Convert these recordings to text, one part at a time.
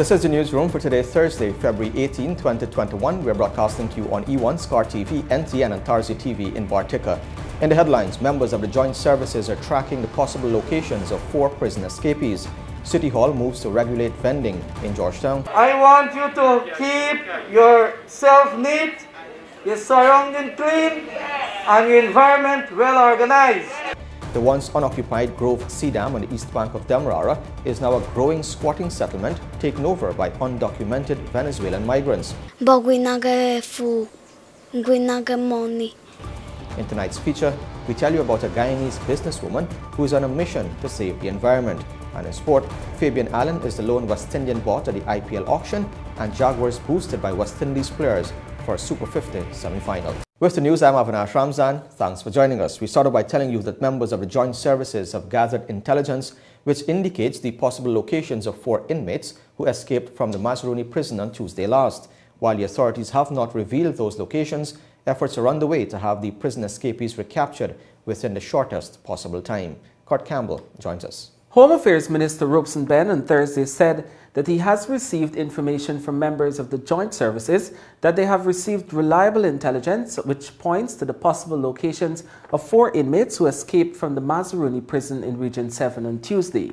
This is the newsroom for today, Thursday, February 18, 2021. We're broadcasting to you on E1, Scar TV, NTN and Tarzi TV in Bartica. In the headlines, members of the joint services are tracking the possible locations of 4 prison escapees. City Hall moves to regulate vending in Georgetown. I want you to keep yourself neat, your surrounding clean, and your environment well organized. The once unoccupied Grove Sea Dam on the east bank of Demerara is now a growing squatting settlement taken over by undocumented Venezuelan migrants. But we not get food, we not get money. In tonight's feature, we tell you about a Guyanese businesswoman who is on a mission to save the environment. And in sport, Fabian Allen is the lone West Indian bought at the IPL auction, and Jaguars boosted by West Indies players for a Super 50 semi-final. With the news, I'm Avinash Ramzan. Thanks for joining us. We started by telling you that members of the joint services have gathered intelligence which indicates the possible locations of 4 inmates who escaped from the Mazaruni prison on Tuesday last. While the authorities have not revealed those locations, efforts are underway to have the prison escapees recaptured within the shortest possible time. Kurt Campbell joins us. Home Affairs Minister Robeson Ben on Thursday said that he has received information from members of the joint services that they have received reliable intelligence which points to the possible locations of 4 inmates who escaped from the Mazaruni prison in Region 7 on Tuesday.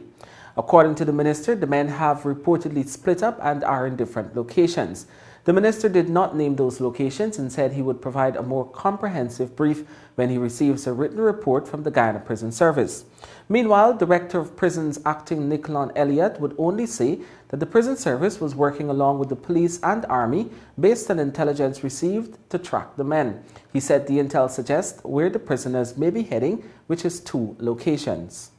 According to the minister, the men have reportedly split up and are in different locations. The minister did not name those locations and said he would provide a more comprehensive brief when he receives a written report from the Guyana Prison Service. Meanwhile, Director of Prisons Acting Nicolás Elliott would only say that the prison service was working along with the police and army based on intelligence received to track the men. He said the intel suggests where the prisoners may be heading, which is 2 locations.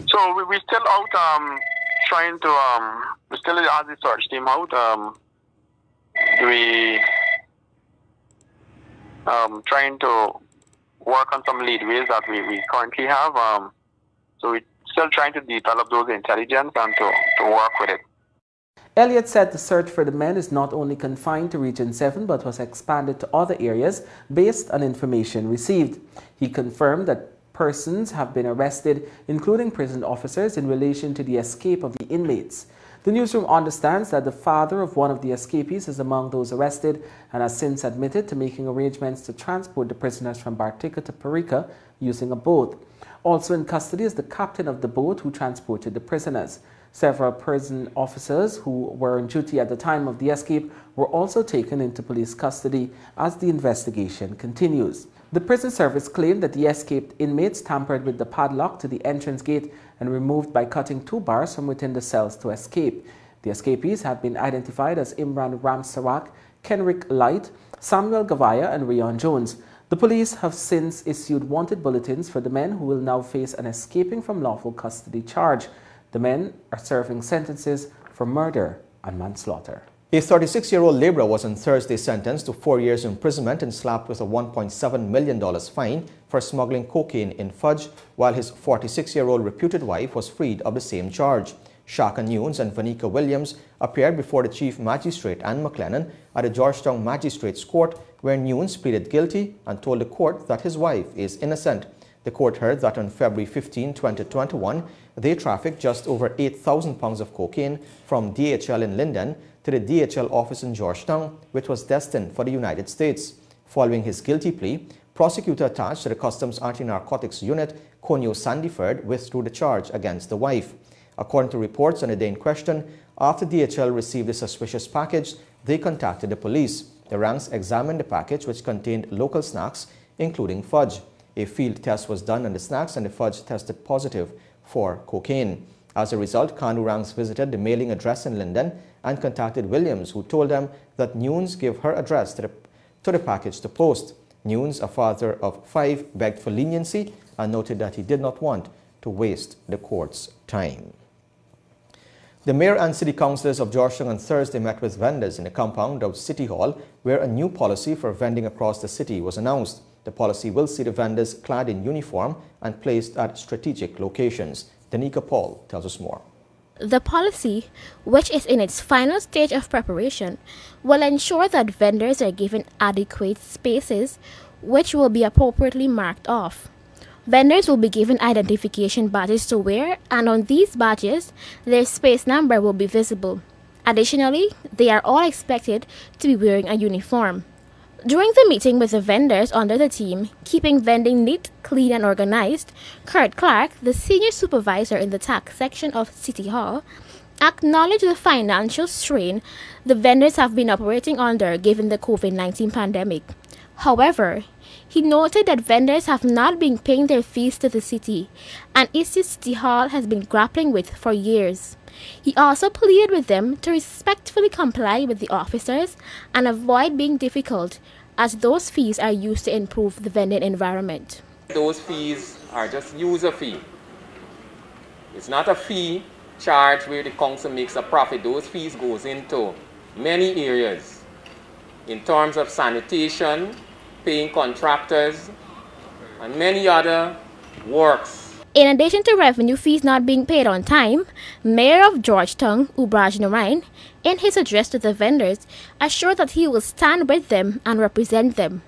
So we're still out trying to, we still have the search team out. We trying to work on some leadways that we currently have. So we're still trying to develop those intelligence and to work with it. Elliott said the search for the men is not only confined to Region 7 but was expanded to other areas based on information received. He confirmed that persons have been arrested, including prison officers, in relation to the escape of the inmates. The newsroom understands that the father of one of the escapees is among those arrested and has since admitted to making arrangements to transport the prisoners from Bartica to Perica using a boat. Also in custody is the captain of the boat who transported the prisoners. Several prison officers who were on duty at the time of the escape were also taken into police custody as the investigation continues. The prison service claimed that the escaped inmates tampered with the padlock to the entrance gate and removed by cutting 2 bars from within the cells to escape. The escapees have been identified as Imran Ramsarak, Kenrick Light, Samuel Gavaya and Rayon Jones. The police have since issued wanted bulletins for the men who will now face an escaping from lawful custody charge. The men are serving sentences for murder and manslaughter. A 36-year-old laborer was on Thursday sentenced to 4 years imprisonment and slapped with a $1.7 million fine for smuggling cocaine in fudge, while his 46-year-old reputed wife was freed of the same charge. Shaka Nunes and Vanika Williams appeared before the Chief Magistrate Anne McLennan at the Georgetown Magistrates Court, where Nunes pleaded guilty and told the court that his wife is innocent. The court heard that on February 15, 2021, they trafficked just over 8,000 pounds of cocaine from DHL in Linden to the DHL office in Georgetown, which was destined for the United States. Following his guilty plea, prosecutor attached to the Customs Anti-Narcotics Unit, Conyo Sandiford, withdrew the charge against the wife. According to reports on the day in question, after DHL received the suspicious package, they contacted the police. The ranks examined the package, which contained local snacks, including fudge. A field test was done on the snacks and the fudge tested positive for cocaine. As a result, Kanu ranks visited the mailing address in Linden and contacted Williams, who told them that Nunes gave her address to the package to post. Nunes, a father of 5, begged for leniency and noted that he did not want to waste the court's time. The mayor and city councillors of Georgetown on Thursday met with vendors in the compound of City Hall, where a new policy for vending across the city was announced. The policy will see the vendors clad in uniform and placed at strategic locations. Danica Paul tells us more. The policy, which is in its final stage of preparation, will ensure that vendors are given adequate spaces, which will be appropriately marked off. Vendors will be given identification badges to wear, and on these badges, their space number will be visible. Additionally, they are all expected to be wearing a uniform. During the meeting with the vendors under the team, Keeping Vending Neat, Clean and Organized, Kurt Clark, the senior supervisor in the tax section of City Hall, acknowledged the financial strain the vendors have been operating under given the COVID-19 pandemic. However, he noted that vendors have not been paying their fees to the city, an issue City Hall has been grappling with for years. He also pleaded with them to respectfully comply with the officers and avoid being difficult, as those fees are used to improve the vending environment. Those fees are just user fee. It's not a fee charged where the council makes a profit. Those fees goes into many areas in terms of sanitation, paying contractors, and many other works. In addition to revenue fees not being paid on time, Mayor of Georgetown, Ubraj Narain, in his address to the vendors, assured that he will stand with them and represent them.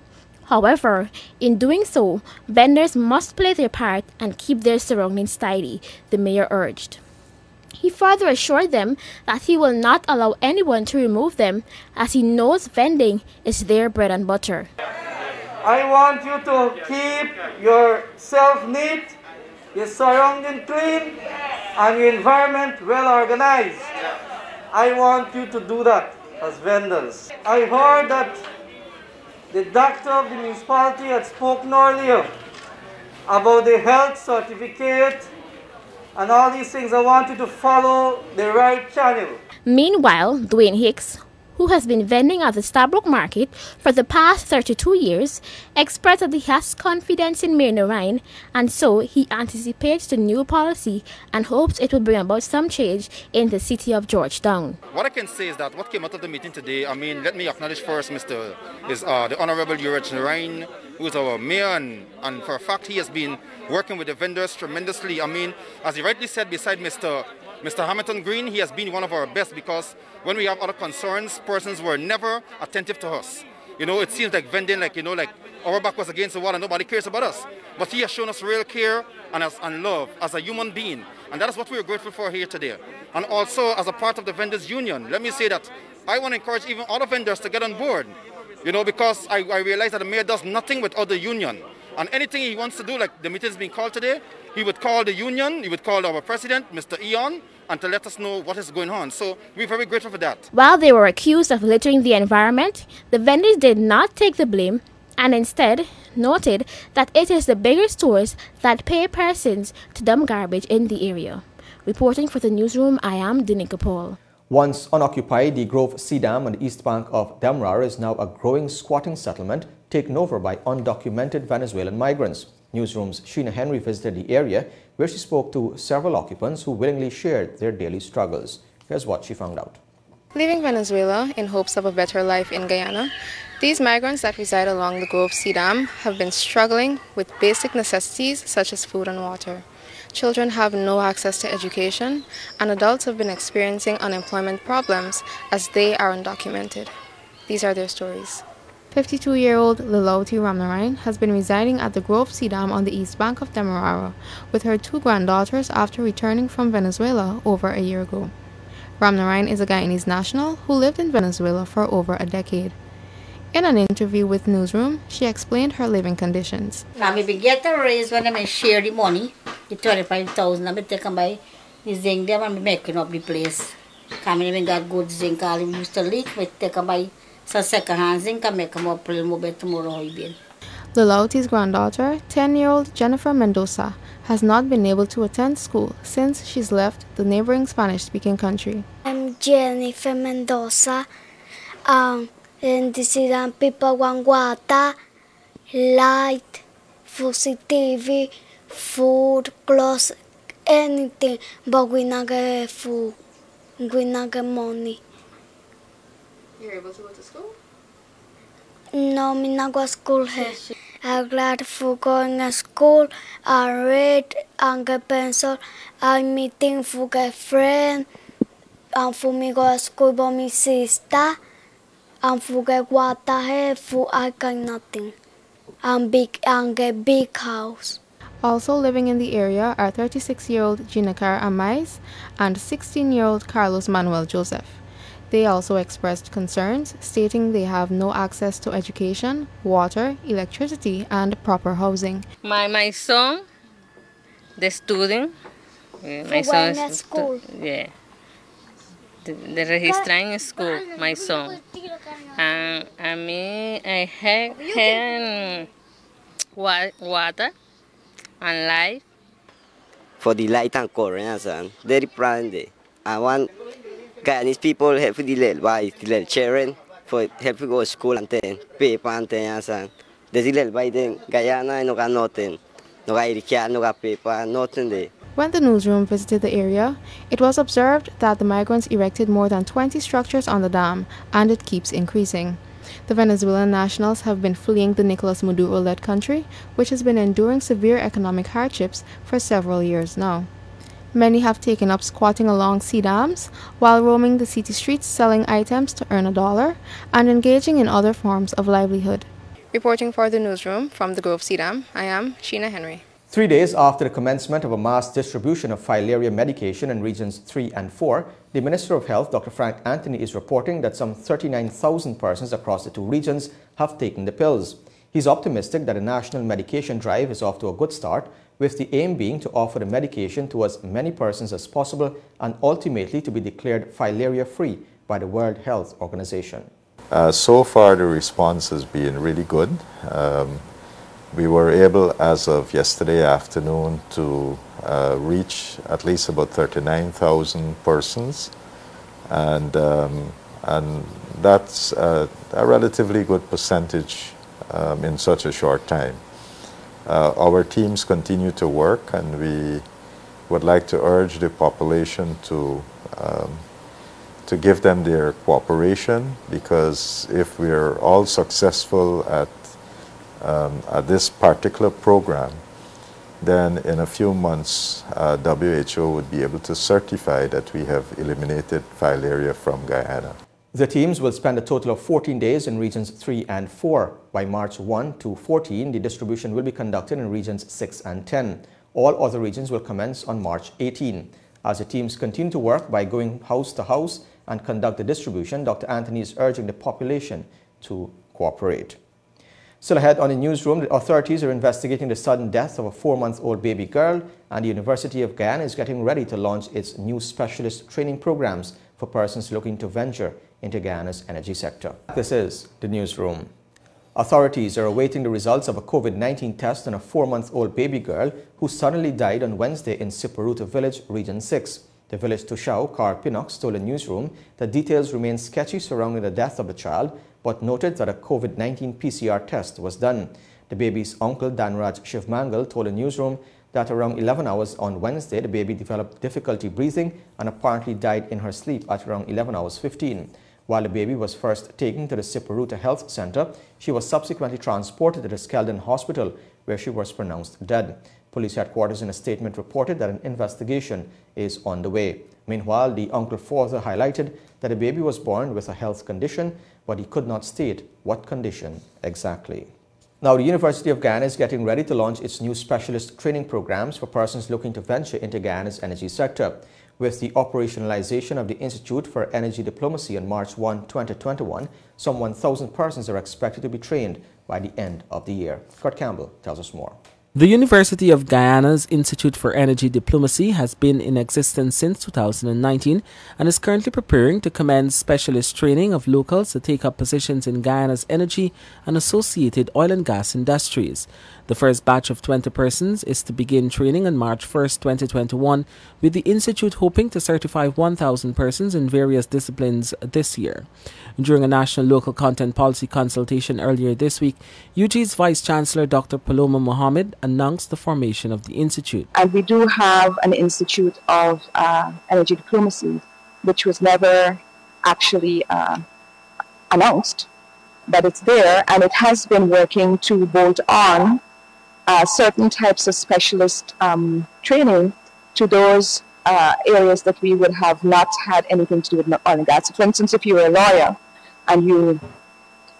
However, in doing so, vendors must play their part and keep their surroundings tidy, the mayor urged. He further assured them that he will not allow anyone to remove them, as he knows vending is their bread and butter. I want you to keep yourself neat, your surrounding clean, and your environment well organized. I want you to do that as vendors. I heard that the doctor of the municipality had spoken earlier about the health certificate and all these things. I want you to follow the right channel. Meanwhile, Dwayne Hicks, who has been vending at the Starbrook Market for the past 32 years, expressed that he has confidence in Mayor Narain, and so he anticipates the new policy and hopes it will bring about some change in the city of Georgetown. What I can say is that what came out of the meeting today, let me acknowledge first the Honorable Ubraj Narain, who is our mayor, and for a fact he has been working with the vendors tremendously. As he rightly said, beside Mr. Hamilton Green, he has been one of our best, because when we have other concerns, persons were never attentive to us. It seems like vending, like our back was against the wall and nobody cares about us. But he has shown us real care and love as a human being. And that is what we are grateful for here today. And also, as a part of the vendors union, let me say that I want to encourage even other vendors to get on board. Because I realize that the mayor does nothing without the union. And anything he wants to do, like the meeting is being called today, he would call the union, he would call our president, Mr. Eon, and to let us know what is going on. So we're very grateful for that. While they were accused of littering the environment, the vendors did not take the blame and instead noted that it is the bigger stores that pay persons to dump garbage in the area. Reporting for the newsroom, I am Dinika Paul. Once unoccupied, the Grove Sea Dam on the east bank of Demerara is now a growing squatting settlement taken over by undocumented Venezuelan migrants. Newsroom's Sheena Henry visited the area, where she spoke to several occupants who willingly shared their daily struggles. Here's what she found out. Leaving Venezuela in hopes of a better life in Guyana, these migrants that reside along the Grove Sea Dam have been struggling with basic necessities such as food and water. Children have no access to education, and adults have been experiencing unemployment problems as they are undocumented. These are their stories. 52-year-old Lilauti Ramnarain has been residing at the Grove Sea Dam on the east bank of Demerara with her two granddaughters after returning from Venezuela over a year ago. Ramnarain is a Guyanese national who lived in Venezuela for over a decade. In an interview with Newsroom, she explained her living conditions. Now, we get a raise when I share the money, the 25,000, I take them by the zinc them and making up the place. Coming in got good zinc, all we used to leak, we take them by some second-hand zinc and make them up a little bit tomorrow. Lilauti's granddaughter, 10-year-old Jennifer Mendoza, has not been able to attend school since she's left the neighboring Spanish-speaking country. I'm Jennifer Mendoza. And this is people want water, light, food, TV, food, clothes, anything, but we not get food. We not get money. You're able to go to school? No, me not go to school here. I'm glad for going to school. I read and get pencil. I'm meeting for get friend. And for me go to school by my sister. And for get water here, for I got nothing. And get big house. Also living in the area are 36-year-old Ginacar Amais and 16-year-old Carlos Manuel Joseph. They also expressed concerns, stating they have no access to education, water, electricity, and proper housing. My son, the student, my son is school. Yeah, the registering school, my son, and me, I have water and light. For the light and current, very proud. I want Guyanese people help the little children for help to go to school and then paper and things. There's a little by then Guyana no got nothing, no got ERADICATE, no got paper, nothing there. When the newsroom visited the area, it was observed that the migrants erected more than 20 structures on the dam, and it keeps increasing. The Venezuelan nationals have been fleeing the Nicolás Maduro-led country, which has been enduring severe economic hardships for several years now. Many have taken up squatting along sea dams, while roaming the city streets selling items to earn $1 and engaging in other forms of livelihood. Reporting for the newsroom from the Grove Sea Dam, I am Sheena Henry. 3 days after the commencement of a mass distribution of filaria medication in regions 3 and 4, the Minister of Health, Dr. Frank Anthony, is reporting that some 39,000 persons across the two regions have taken the pills. He's optimistic that a national medication drive is off to a good start, with the aim being to offer the medication to as many persons as possible and ultimately to be declared filaria-free by the World Health Organization. So far, the response has been really good. We were able, as of yesterday afternoon, to reach at least about 39,000 persons, and that's a relatively good percentage in such a short time. Our teams continue to work, and we would like to urge the population to give them their cooperation, because if we're all successful at this particular program, then in a few months WHO would be able to certify that we have eliminated filaria from Guyana. The teams will spend a total of 14 days in regions 3 and 4. By March 1 to 14, the distribution will be conducted in regions 6 and 10. All other regions will commence on March 18. As the teams continue to work by going house to house and conduct the distribution, Dr. Anthony is urging the population to cooperate. Still ahead on the newsroom, the authorities are investigating the sudden death of a 4-month-old baby girl, and the University of Guyana is getting ready to launch its new specialist training programs for persons looking to venture into Guyana's energy sector. This is the newsroom. Authorities are awaiting the results of a COVID-19 test on a 4-month-old baby girl who suddenly died on Wednesday in Siparuta Village, Region 6. The village Tushao, Car Pinox, told the newsroom that details remain sketchy surrounding the death of the child, but noted that a COVID-19 PCR test was done. The baby's uncle, Danraj Shivmangal, told the newsroom that around 11 hours on Wednesday, the baby developed difficulty breathing and apparently died in her sleep at around 11 hours 15. While the baby was first taken to the Siparuta Health Center, she was subsequently transported to the Skeldon Hospital, where she was pronounced dead. Police headquarters in a statement reported that an investigation is on the way. Meanwhile, the uncle further highlighted that the baby was born with a health condition, but he could not state what condition exactly. Now, the University of Guyana is getting ready to launch its new specialist training programs for persons looking to venture into Guyana's energy sector. With the operationalization of the Institute for Energy Diplomacy on March 1, 2021, some 1,000 persons are expected to be trained by the end of the year. Kurt Campbell tells us more. The University of Guyana's Institute for Energy Diplomacy has been in existence since 2019 and is currently preparing to commence specialist training of locals to take up positions in Guyana's energy and associated oil and gas industries. The first batch of 20 persons is to begin training on March 1, 2021, with the Institute hoping to certify 1,000 persons in various disciplines this year. During a national local content policy consultation earlier this week, UG's Vice-Chancellor Dr. Paloma Mohammed announced the formation of the Institute. And we do have an Institute of Energy Diplomacy, which was never actually announced, but it's there, and it has been working to bolt on certain types of specialist training to those areas that we would have not had anything to do with oil and gas. For instance, if you were a lawyer and you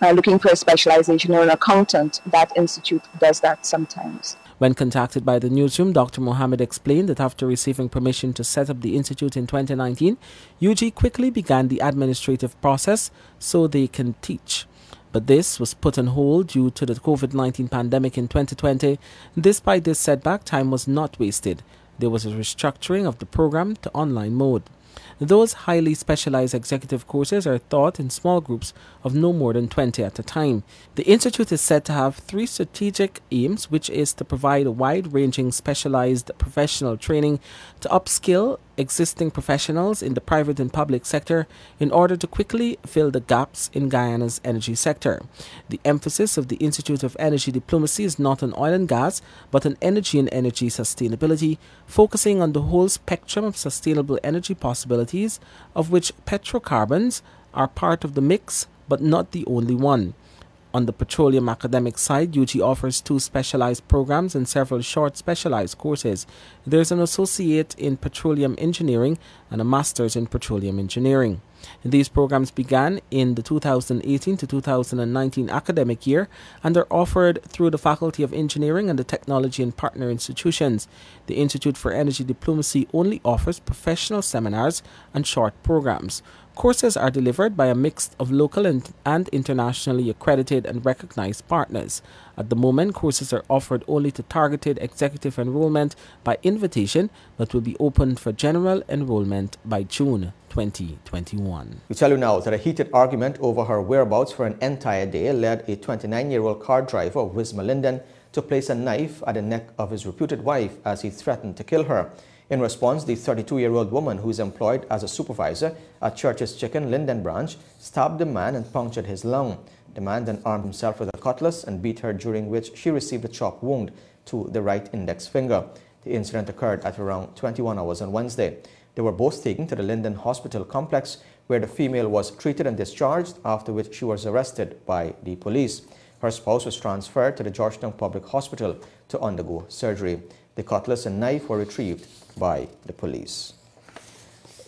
are looking for a specialization or an accountant, that institute does that sometimes. When contacted by the newsroom, Dr. Mohammed explained that after receiving permission to set up the institute in 2019, UG quickly began the administrative process so they can teach. But this was put on hold due to the COVID-19 pandemic in 2020. Despite this setback, time was not wasted. There was a restructuring of the program to online mode. Those highly specialized executive courses are taught in small groups of no more than 20 at a time. The institute is said to have 3 strategic aims, which is to provide a wide-ranging specialized professional training to upskill existing professionals in the private and public sector in order to quickly fill the gaps in Guyana's energy sector. The emphasis of the Institute of Energy Diplomacy is not on oil and gas, but on energy and energy sustainability, focusing on the whole spectrum of sustainable energy possibilities, of which petrocarbons are part of the mix, but not the only one. On the petroleum academic side, UG offers 2 specialized programs and several short specialized courses. There is an associate in petroleum engineering and a master's in petroleum engineering. These programs began in the 2018 to 2019 academic year and are offered through the Faculty of Engineering and the Technology and partner institutions. The Institute for Energy Diplomacy only offers professional seminars and short programs. Courses are delivered by a mix of local and internationally accredited and recognized partners. At the moment, courses are offered only to targeted executive enrollment by invitation, but will be opened for general enrollment by June 2021. We tell you now that a heated argument over her whereabouts for an entire day led a 29-year-old car driver, Wisma Linden, to place a knife at the neck of his reputed wife as he threatened to kill her. In response, the 32-year-old woman, who is employed as a supervisor at Church's Chicken Linden branch, stabbed the man and punctured his lung. The man then armed himself with a cutlass and beat her, during which she received a chop wound to the right index finger. The incident occurred at around 21 hours on Wednesday. They were both taken to the Linden Hospital complex, where the female was treated and discharged, after which she was arrested by the police. Her spouse was transferred to the Georgetown Public Hospital to undergo surgery. The cutlass and knife were retrieved by the police.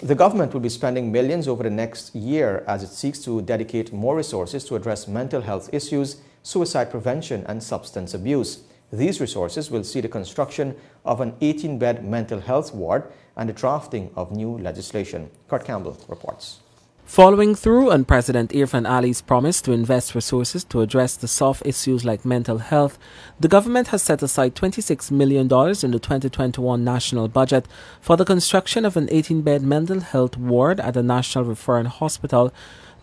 The government will be spending millions over the next year as it seeks to dedicate more resources to address mental health issues, suicide prevention and substance abuse. These resources will see the construction of an 18-bed mental health ward and the drafting of new legislation. Kurt Campbell reports. Following through on President Irfan Ali's promise to invest resources to address the soft issues like mental health, the government has set aside $26 million in the 2021 national budget for the construction of an 18-bed mental health ward at the National REFRAIN Hospital,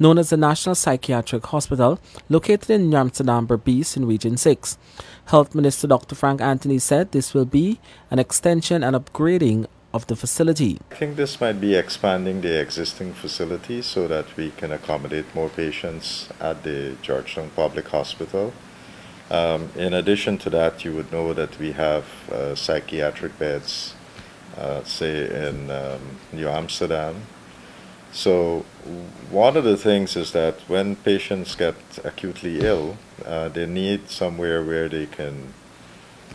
known as the National Psychiatric Hospital, located in Amsterdam Berbice in Region 6. Health Minister Dr. Frank Anthony said this will be an extension and upgrading of the facility. I think this might be expanding the existing facility so that we can accommodate more patients at the Georgetown Public Hospital. In addition to that, you would know that we have psychiatric beds, say in New Amsterdam. So one of the things is that when patients get acutely ill, they need somewhere where they can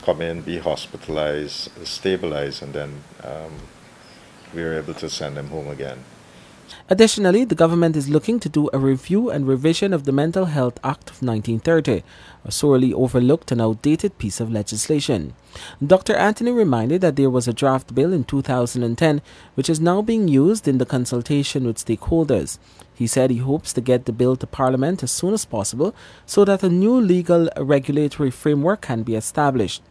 come in, be hospitalized, stabilized, and then we are able to send them home again. Additionally, the government is looking to do a review and revision of the Mental Health Act of 1930, a sorely overlooked and outdated piece of legislation. Dr. Anthony reminded that there was a draft bill in 2010 which is now being used in the consultation with stakeholders. He said he hopes to get the bill to Parliament as soon as possible so that a new legal regulatory framework can be established.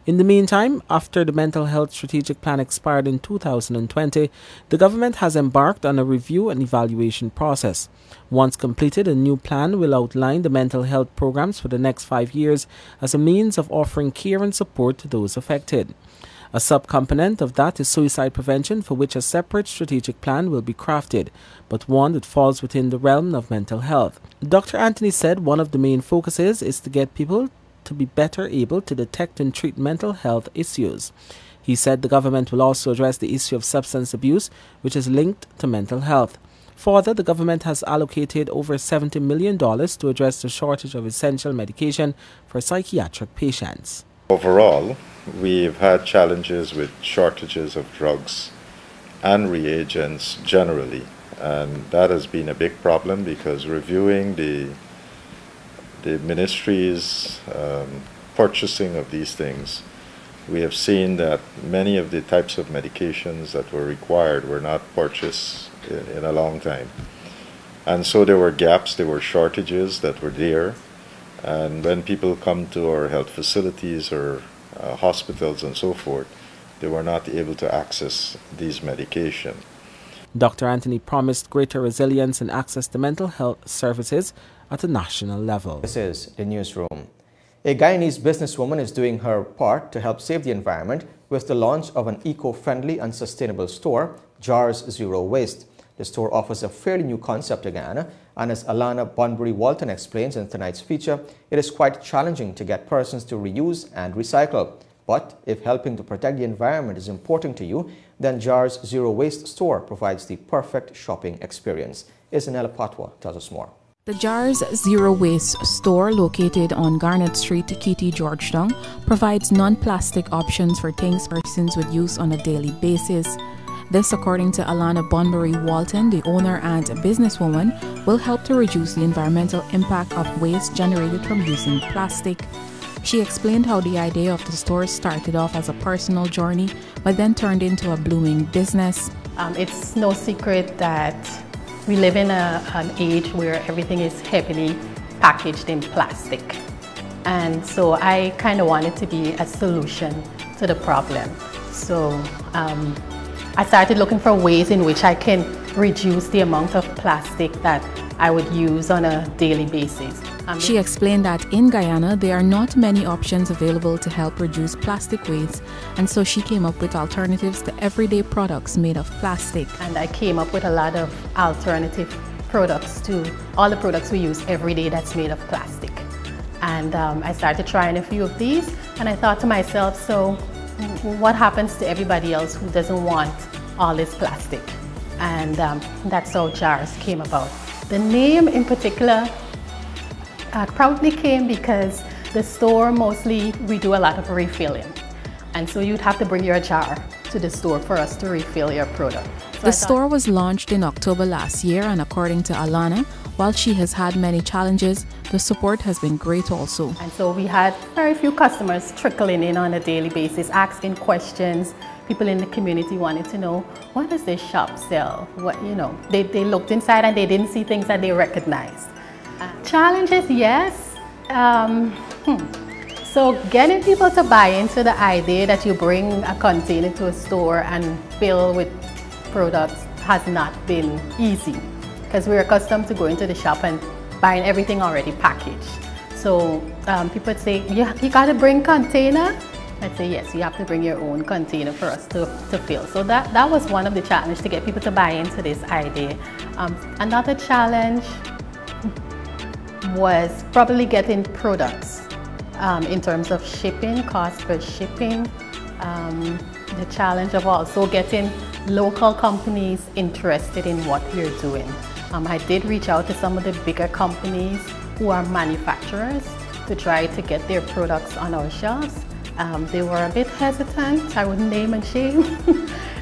In the meantime, after the Mental Health Strategic Plan expired in 2020, the government has embarked on a review and evaluation process. Once completed, a new plan will outline the mental health programs for the next 5 years as a means of offering care and support to those affected. A subcomponent of that is suicide prevention, for which a separate strategic plan will be crafted, but one that falls within the realm of mental health. Dr. Anthony said one of the main focuses is to get people to be better able to detect and treat mental health issues. He said the government will also address the issue of substance abuse, which is linked to mental health. Further, the government has allocated over $70 million to address the shortage of essential medication for psychiatric patients. Overall, we've had challenges with shortages of drugs and reagents generally, and that has been a big problem because reviewing the ministry's purchasing of these things we have seen that many of the types of medications that were required were not purchased in a long time. And so there were gaps, there were shortages that were there. And when people come to our health facilities or hospitals and so forth, they were not able to access these medications. Dr. Anthony promised greater resilience and access to mental health services at a national level. This is the newsroom. A Guyanese businesswoman is doing her part to help save the environment with the launch of an eco-friendly and sustainable store, Jars Zero Waste. The store offers a fairly new concept to Guyana, and as Alana Bunbury-Walton explains in tonight's feature, it is quite challenging to get persons to reuse and recycle. But if helping to protect the environment is important to you, then Jars Zero Waste store provides the perfect shopping experience. Isabella Patwa tells us more. The Jars Zero Waste store, located on Garnet Street, Kitty, Georgetown, provides non-plastic options for things persons would use on a daily basis. This, according to Alana Bunbury-Walton, the owner and businesswoman, will help to reduce the environmental impact of waste generated from using plastic. She explained how the idea of the store started off as a personal journey, but then turned into a blooming business. It's no secret that we live in an age where everything is heavily packaged in plastic. And so I kind of wanted to be a solution to the problem. So I started looking for ways in which I can reduce the amount of plastic that I would use on a daily basis. She explained that in Guyana, there are not many options available to help reduce plastic waste, and so she came up with alternatives to everyday products made of plastic. And I came up with a lot of alternative products to all the products we use every day that's made of plastic. And I started trying a few of these, and I thought to myself, so what happens to everybody else who doesn't want all this plastic? And that's how Jars came about. The name in particular probably came because the store, mostly we do a lot of refilling. And so you'd have to bring your jar to the store for us to refill your product. So the store was launched in October last year, and according to Alana, while she has had many challenges, the support has been great also. And so we had very few customers trickling in on a daily basis, asking questions. People in the community wanted to know, what does this shop sell? What, you know, they looked inside and they didn't see things that they recognized. Challenges, yes. So getting people to buy into the idea that you bring a container to a store and fill with products has not been easy, because we're accustomed to going to the shop and buying everything already packaged. So people would say, you gotta bring container? I'd say, yes, you have to bring your own container for us to fill. So that was one of the challenges, to get people to buy into this idea. Another challenge was probably getting products in terms of shipping, cost for shipping. The challenge of also getting local companies interested in what we're doing. I did reach out to some of the bigger companies who are manufacturers to try to get their products on our shelves. They were a bit hesitant. I wouldn't name and shame.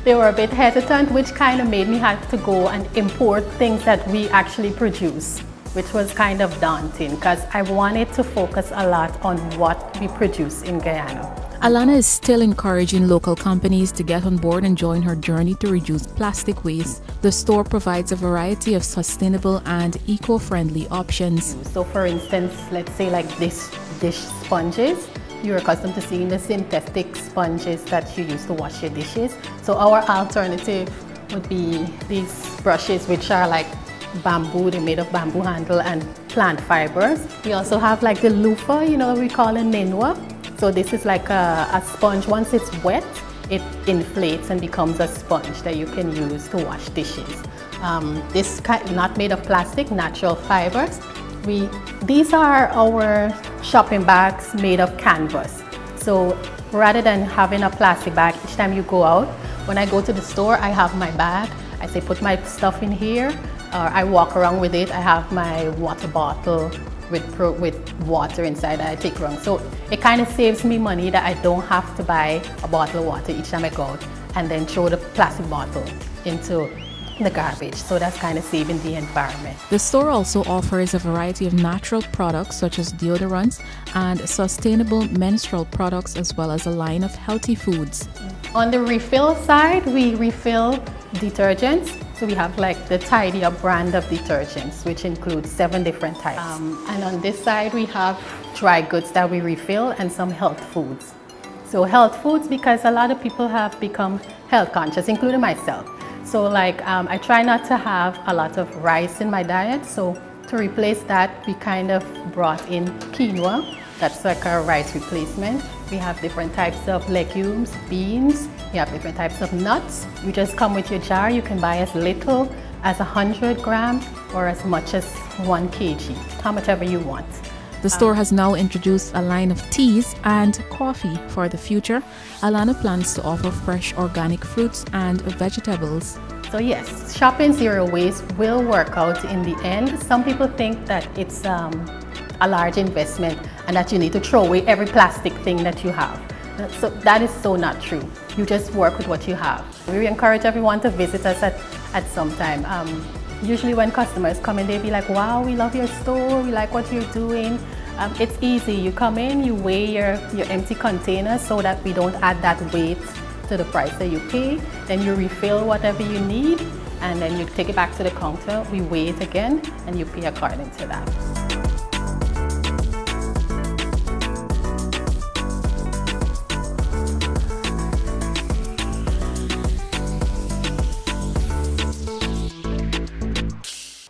They were a bit hesitant, which kind of made me have to go and import things that we actually produce, which was kind of daunting, because I wanted to focus a lot on what we produce in Guyana. Alana is still encouraging local companies to get on board and join her journey to reduce plastic waste. The store provides a variety of sustainable and eco-friendly options. So for instance, let's say like this dish sponges. You're accustomed to seeing the synthetic sponges that you use to wash your dishes. So our alternative would be these brushes, which are like bamboo. They're made of bamboo handle and plant fibers. We also have like the loofah, you know, we call it ninwa. So this is like a sponge. Once it's wet, it inflates and becomes a sponge that you can use to wash dishes. This kind, not made of plastic, natural fibers. These are our shopping bags made of canvas. So rather than having a plastic bag each time you go out, when I go to the store, I have my bag. I say put my stuff in here, or I walk around with it. I have my water bottle with water inside that I take around. So it kind of saves me money that I don't have to buy a bottle of water each time I go out and then throw the plastic bottle into the garbage. So that's kind of saving the environment. The store also offers a variety of natural products such as deodorants and sustainable menstrual products, as well as a line of healthy foods. On the refill side, we refill detergents. So we have like the Tidy Up brand of detergents, which includes 7 different types. And on this side, we have dry goods that we refill and some health foods. So health foods, because a lot of people have become health conscious, including myself. So like I try not to have a lot of rice in my diet. So to replace that, we kind of brought in quinoa. That's like our rice replacement. We have different types of legumes, beans. We have different types of nuts. You just come with your jar. You can buy as little as 100 grams or as much as 1 kg, how much ever you want. The store has now introduced a line of teas and coffee. For the future, Alana plans to offer fresh organic fruits and vegetables. So yes, shopping zero waste will work out in the end. Some people think that it's a large investment and that you need to throw away every plastic thing that you have. So that is so not true. You just work with what you have. We encourage everyone to visit us at some time. Usually when customers come in, they be like, wow, we love your store, we like what you're doing. It's easy. You come in, you weigh your empty containers so that we don't add that weight to the price that you pay. Then you refill whatever you need and then you take it back to the counter. We weigh it again and you pay according to that.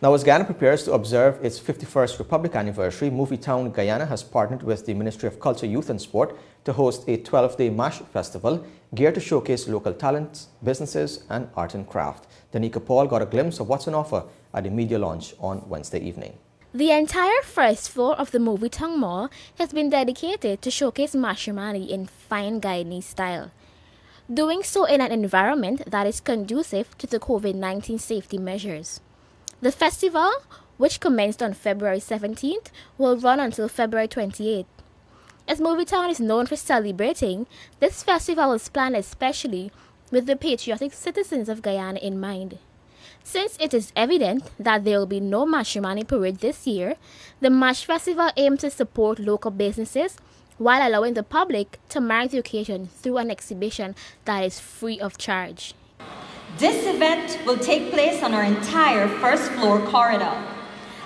Now, as Guyana prepares to observe its 51st Republic anniversary, Movietown Guyana has partnered with the Ministry of Culture, Youth and Sport to host a 12-day MASH festival geared to showcase local talents, businesses and art and craft. Danica Paul got a glimpse of what's on offer at the media launch on Wednesday evening. The entire first floor of the Movietown Mall has been dedicated to showcase matrimony in fine Guyanese style, doing so in an environment that is conducive to the COVID-19 safety measures. The festival, which commenced on February 17th, will run until February 28th. As Movietown is known for celebrating, this festival was planned especially with the patriotic citizens of Guyana in mind. Since it is evident that there will be no matrimony parade this year, the MASH Festival aims to support local businesses while allowing the public to mark the occasion through an exhibition that is free of charge. This event will take place on our entire first floor corridor,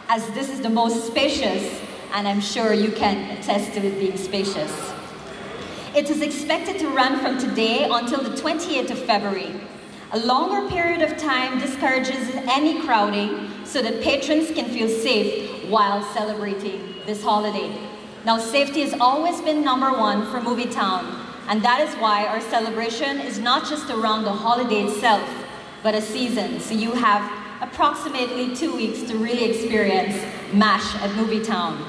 as this is the most spacious, and I'm sure you can attest to it being spacious. It is expected to run from today until the 28th of February. A longer period of time discourages any crowding so that patrons can feel safe while celebrating this holiday. Now, safety has always been #1 for Movietown. And that is why our celebration is not just around the holiday itself, but a season. So you have approximately 2 weeks to really experience MASH at Movietown.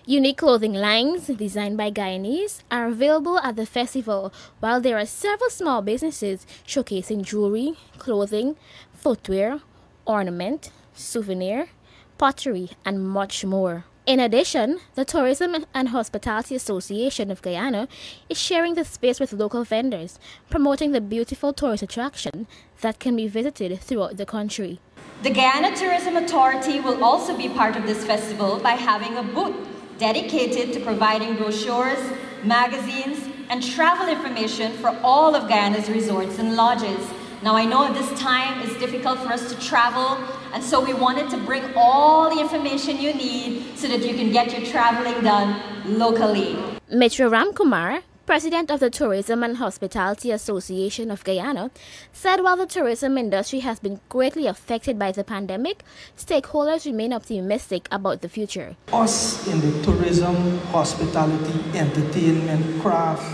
Unique clothing lines designed by Guyanese are available at the festival, while there are several small businesses showcasing jewelry, clothing, footwear, ornament, souvenir, pottery, and much more. In addition, the Tourism and Hospitality Association of Guyana is sharing the space with local vendors, promoting the beautiful tourist attraction that can be visited throughout the country. The Guyana Tourism Authority will also be part of this festival by having a booth dedicated to providing brochures, magazines, and travel information for all of Guyana's resorts and lodges. Now, I know at this time it's difficult for us to travel, and so we wanted to bring all the information you need so that you can get your traveling done locally. Mitra Ramkumar, president of the Tourism and Hospitality Association of Guyana, said while the tourism industry has been greatly affected by the pandemic, stakeholders remain optimistic about the future. Us in the tourism, hospitality, entertainment, craft,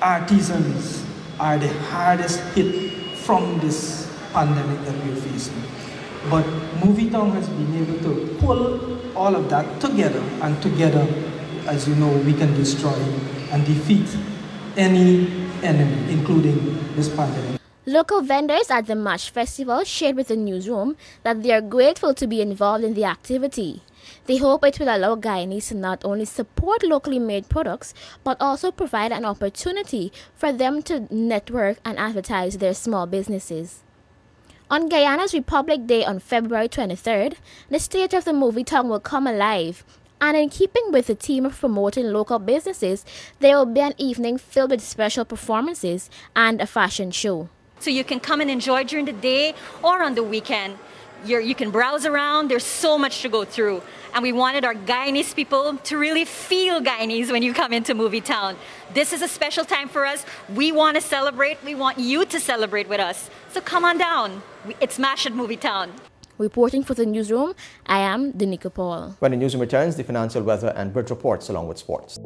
artisans are the hardest hit from this pandemic that we're facing. But Movietown has been able to pull all of that together, and together, as you know, we can destroy and defeat any enemy, including this pandemic. Local vendors at the MASH Festival shared with the Newsroom that they are grateful to be involved in the activity. They hope it will allow Guyanese to not only support locally made products, but also provide an opportunity for them to network and advertise their small businesses. On Guyana's Republic Day on February 23rd, the stage of the movie town will come alive. And in keeping with the theme of promoting local businesses, there will be an evening filled with special performances and a fashion show. So you can come and enjoy during the day or on the weekend. You can browse around. There's so much to go through. And we wanted our Guyanese people to really feel Guyanese when you come into Movie Town. This is a special time for us. We want to celebrate. We want you to celebrate with us. So come on down. It's MASH at Movie Town. Reporting for the Newsroom, I am Danica Paul. When the Newsroom returns, the financial weather and bridge reports along with sports.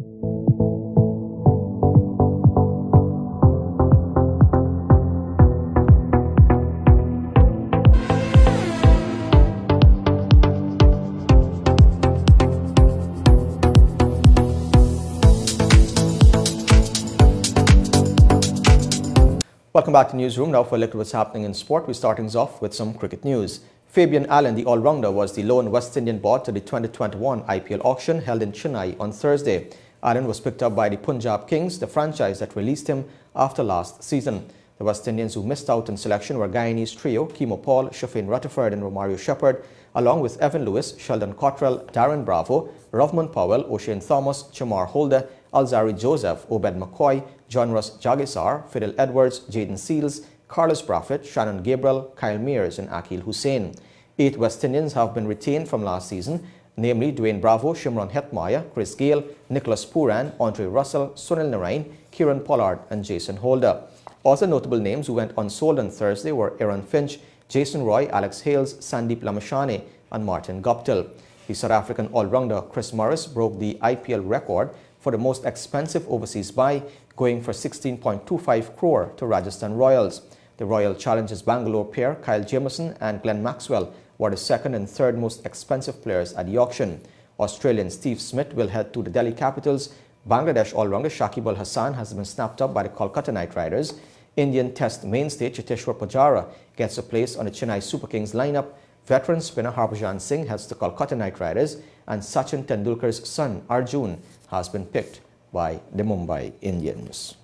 Welcome back to Newsroom. Now for a look at what's happening in sport. We're starting off with some cricket news. Fabian Allen, the all-rounder, was the lone West Indian bought to the 2021 IPL auction held in Chennai on Thursday. Allen was picked up by the Punjab Kings, the franchise that released him after last season. The West Indians who missed out in selection were Guyanese trio Kimo Paul, Shafin Rutherford and Romario Shepherd, along with Evan Lewis, Sheldon Cottrell, Darren Bravo, Rovman Powell, O'Shane Thomas, Chamar Holder, Alzari Joseph, Obed McCoy, John Ross Jagisar, Fidel Edwards, Jaden Seals, Carlos Braffett, Shannon Gabriel, Kyle Mears and Akil Hussain. 8 West Indians have been retained from last season, namely Dwayne Bravo, Shimron Hetmaya, Chris Gale, Nicholas Puran, Andre Russell, Sunil Narain, Kieran Pollard and Jason Holder. Also notable names who went unsold on Thursday were Aaron Finch, Jason Roy, Alex Hales, Sandeep Lamashane and Martin Guptill. The South African all-rounder Chris Morris broke the IPL record for the most expensive overseas buy, going for 16.25 crore to Rajasthan Royals. The Royal Challengers Bangalore pair, Kyle Jameson and Glenn Maxwell, were the second and third most expensive players at the auction. Australian Steve Smith will head to the Delhi Capitals. Bangladesh all-rounder Shakib Al Hassan has been snapped up by the Kolkata Knight Riders. Indian Test mainstay Cheteshwar Pujara gets a place on the Chennai Super Kings lineup. Veteran spinner Harbhajan Singh heads to Kolkata Knight Riders, and Sachin Tendulkar's son Arjun has been picked by the Mumbai Indians.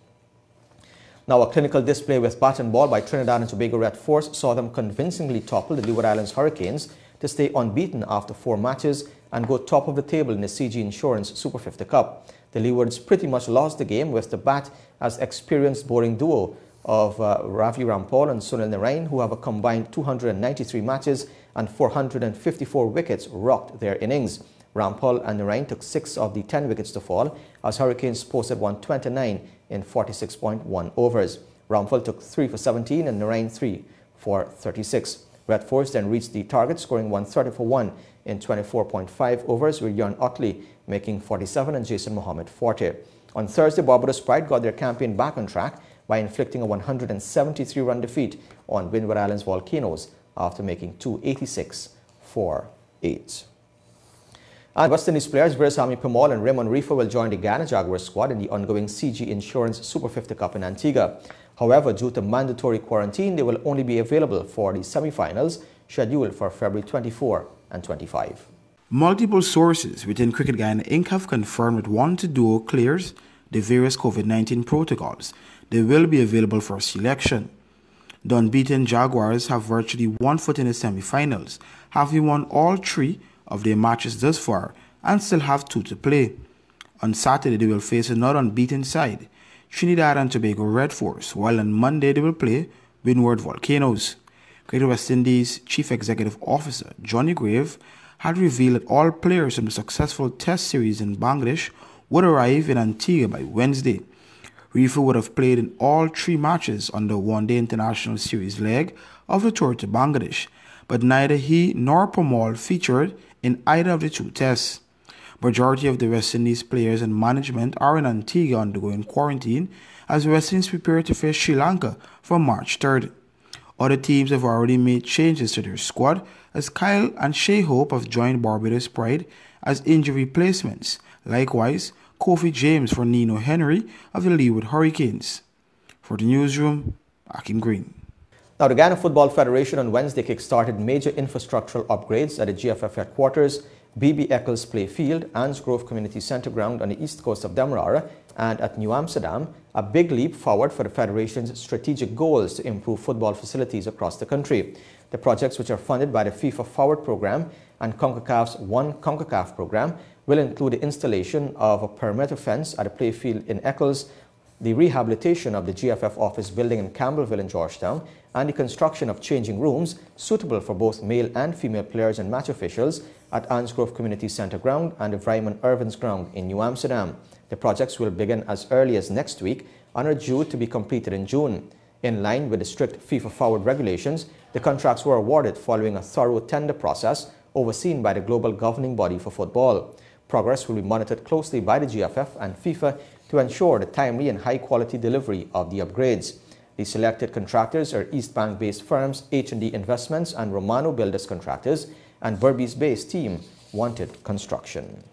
Now, a clinical display with bat and ball by Trinidad and Tobago Red Force saw them convincingly topple the Leeward Islands Hurricanes to stay unbeaten after 4 matches and go top of the table in the CG Insurance Super 50 Cup. The Leewards pretty much lost the game with the bat as experienced bowling duo of Ravi Rampal and Sunil Narain, who have a combined 293 matches and 454 wickets, rocked their innings. Rampal and Narain took 6 of the 10 wickets to fall as Hurricanes posted 129 in 46.1 overs. Rampal took 3 for 17 and Narain 3 for 36. Red Force then reached the target, scoring 130 for 1 in 24.5 overs, with Jan Otley making 47 and Jason Mohammed 40. On Thursday, Barbados Pride got their campaign back on track by inflicting a 173-run defeat on Windward Islands Volcanoes after making 286 for 8. And West Indies players Veerasamy Permaul and Raymond Reefer will join the Guyana Jaguars squad in the ongoing CG Insurance Super 50 Cup in Antigua. However, due to mandatory quarantine, they will only be available for the semi-finals scheduled for February 24 and 25. Multiple sources within Cricket Guyana Inc. have confirmed that once the duo clears the various COVID-19 protocols, they will be available for selection. The unbeaten Jaguars have virtually 1 foot in the semi-finals, having won all 3 of their matches thus far and still have 2 to play. On Saturday, they will face another unbeaten side, Trinidad and Tobago Red Force, while on Monday they will play Windward Volcanoes. Great West Indies Chief Executive Officer Johnny Grave had revealed that all players from the successful Test series in Bangladesh would arrive in Antigua by Wednesday. Reefer would have played in all 3 matches on the one-day international series leg of the tour to Bangladesh, but neither he nor Permaul featured in either of the 2 tests. Majority of the West Indies players and management are in Antigua undergoing quarantine as West Indies prepare to face Sri Lanka from March 3rd. Other teams have already made changes to their squad as Kyle and Shea Hope have joined Barbados Pride as injury replacements. Likewise, Kofi James for Nino Henry of the Leeward Hurricanes. For the Newsroom, Akim Green. Now, the Guyana Football Federation on Wednesday kick-started major infrastructural upgrades at the GFF headquarters, B.B. Eccles Play Field, Anns Grove Community Centre ground on the east coast of Demerara, and at New Amsterdam, a big leap forward for the Federation's strategic goals to improve football facilities across the country. The projects, which are funded by the FIFA Forward Program and CONCACAF's One CONCACAF program, will include the installation of a perimeter fence at a playfield in Eccles, the rehabilitation of the GFF office building in Campbellville in Georgetown, and the construction of changing rooms suitable for both male and female players and match officials at Ansgrove Community Centre Ground and the Vryman Irvins Ground in New Amsterdam. The projects will begin as early as next week and are due to be completed in June. In line with the strict FIFA Forward regulations, the contracts were awarded following a thorough tender process overseen by the global governing body for football. Progress will be monitored closely by the GFF and FIFA to ensure the timely and high-quality delivery of the upgrades. The selected contractors are East Bank-based firms H&D Investments and Romano Builders Contractors, and Berbice-based team Wanted Construction.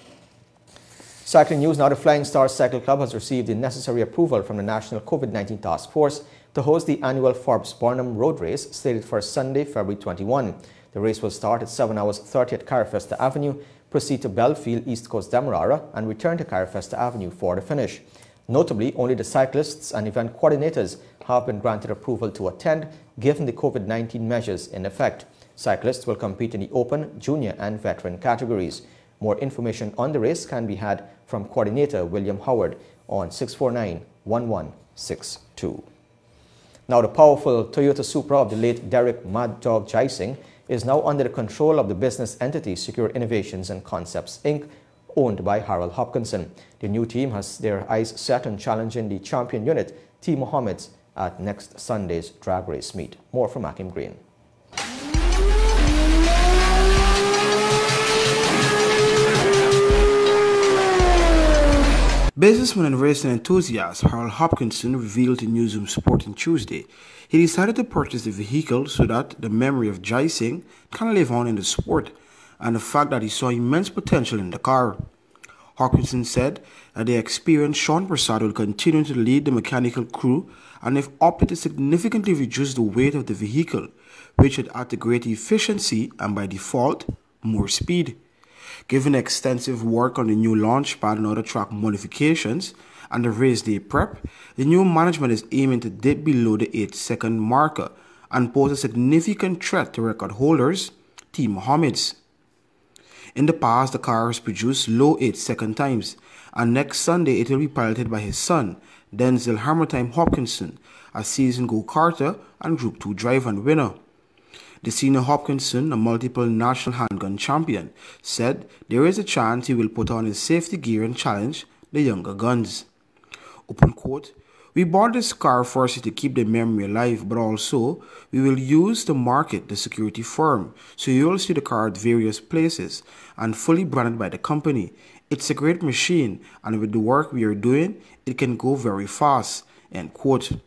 Cycling news now. The Flying Stars Cycle Club has received the necessary approval from the National COVID-19 Task Force to host the annual Forbes-Barnum Road Race slated for Sunday, February 21. The race will start at 7 hours 30 at Carifesta Avenue, proceed to Belfield, East Coast Demerara, and return to Carifesta Avenue for the finish. Notably, only the cyclists and event coordinators have been granted approval to attend, given the COVID-19 measures in effect. Cyclists will compete in the open, junior, and veteran categories. More information on the race can be had from coordinator William Howard on 649-1162. Now, the powerful Toyota Supra of the late Derek Mad Dog Jaising is now under the control of the business entity Secure Innovations and Concepts, Inc., owned by Harold Hopkinson. The new team has their eyes set on challenging the champion unit, T. Mohammed's, at next Sunday's drag race meet. More from Akim Green. Businessman and racing enthusiast Harold Hopkinson revealed to Newsroom Sporting Tuesday he decided to purchase the vehicle so that the memory of Jaising can live on in the sport, and the fact that he saw immense potential in the car. Hopkinson said that the experienced Sean Prasad will continue to lead the mechanical crew, and they've opted to significantly reduce the weight of the vehicle, which would add to greater efficiency and by default, more speed. Given extensive work on the new launch pad and other track modifications and the race day prep, the new management is aiming to dip below the 8-second marker and pose a significant threat to record holders, T. Mohammed's. In the past, the car has produced low 8-second times, and next Sunday it will be piloted by his son, Denzel Hammertime Hopkinson, a seasoned go-karter and Group 2 driver and winner. The senior Hopkinson, a multiple national handgun champion, said there is a chance he will put on his safety gear and challenge the younger guns. Open quote, "We bought this car firstly to keep the memory alive, but also we will use to market the security firm, so you will see the car at various places and fully branded by the company. It's a great machine, and with the work we are doing, it can go very fast," end quote.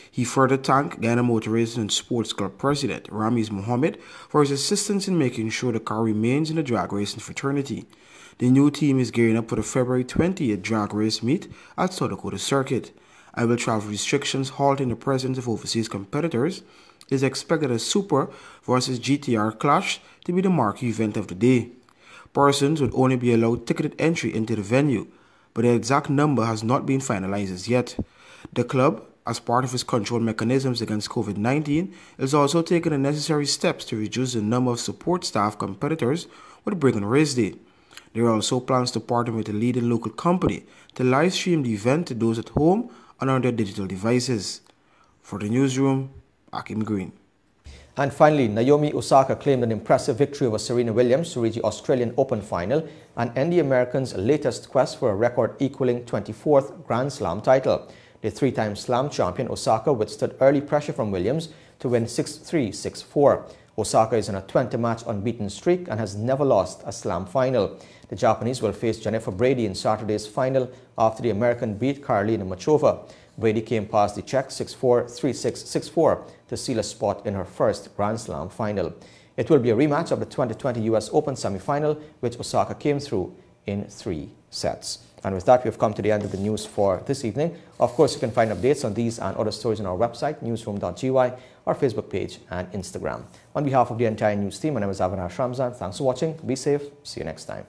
He further thanked Guyana Motor Racing and Sports Club President Ramiz Mohammed for his assistance in making sure the car remains in the drag racing fraternity. The new team is gearing up for the February 20th drag race meet at South Dakota Circuit. Idle travel restrictions halting the presence of overseas competitors. It is expected a Supra versus GTR clash to be the marquee event of the day. Persons would only be allowed ticketed entry into the venue, but the exact number has not been finalized as yet. The club, as part of its control mechanisms against COVID-19, is also taking the necessary steps to reduce the number of support staff competitors would bring on race day. There are also plans to partner with a leading local company to live stream the event to those at home and on their digital devices. For the Newsroom, Akim Green. And finally, Naomi Osaka claimed an impressive victory over Serena Williams to reach the Australian Open final and end the Americans' latest quest for a record-equaling 24th Grand Slam title. The three-time Slam champion Osaka withstood early pressure from Williams to win 6-3, 6-4. Osaka is on a 20-match unbeaten streak and has never lost a Slam final. The Japanese will face Jennifer Brady in Saturday's final after the American beat Karolina Muchova. Brady came past the Czech 6-4, 3-6, 6-4 to seal a spot in her first Grand Slam final. It will be a rematch of the 2020 US Open semi-final, which Osaka came through in 3 sets. And with that, we have come to the end of the news for this evening. Of course, you can find updates on these and other stories on our website, Newsroom.gy, our Facebook page, and Instagram. On behalf of the entire news team, my name is Avinash Ramzan. Thanks for watching. Be safe. See you next time.